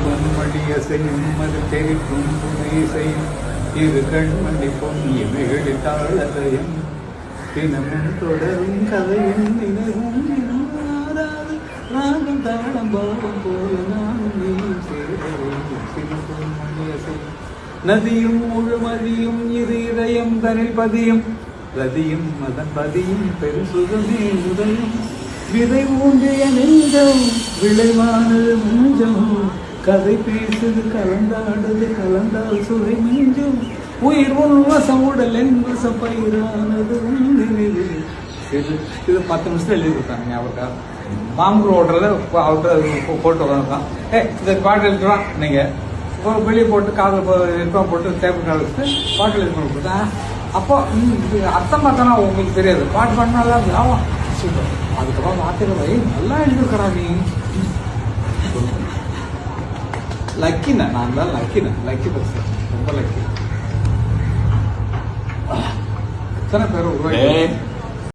பொன்மணி அசையும் அது தெரிக்கும் புனேசையும் இரு கண்மணி பொன்னி மேடித்தாளதயம் தினமும் தொடரும் கதையும் நினைவும் மாறாது ராகம் தாளம் பாவம் போல நானும் நீ சில பொன்மணி அசையும் நதியும் முழுமதியும் இரு இதயம் தனில் பதியும் ரதியும் மதன் பதியும் பெருசுகமே உதயம் விதை ஊன்றிய நெஞ்சம் விளைவானது மூஞ்சம் கதை பேசுது கலந்தாடுது கலந்தால் சுவை மிஞ்சும் உயிர் உன்வசம் உடல் என் வசம் பயிரானது நினைவு இது 10 நிமிஷத்துல எழுதி கொடுத்தாங்க ஞாபகம் மாம்பூர் ஓட்டுறத அவர்கிட்ட போட்டு உட்காந்துருக்கான் இந்த பாட்டு எழுதுறான் நீங்க வெளியே போட்டு காதில் ஹெட்ஃபோன் போட்டு டேபிள் கால் வச்சுட்டு பாட்டு எழுதி கொண்டு கொடுத்தேன் அப்போ அர்த்தம் பார்த்தனா உங்களுக்கு தெரியாது பாட்டு பாட்டு நல்லா இருக்கு ஆமாம் சூப்பர் அதுக்கப்புறம் வார்த்தைகள் நல்லா எழுதிருக்கா நீ லக்கிண்ணா நான் தான் லக்கி பர்சன் ரொம்ப லக்கி எத்தனை பேர் உருவாக்கி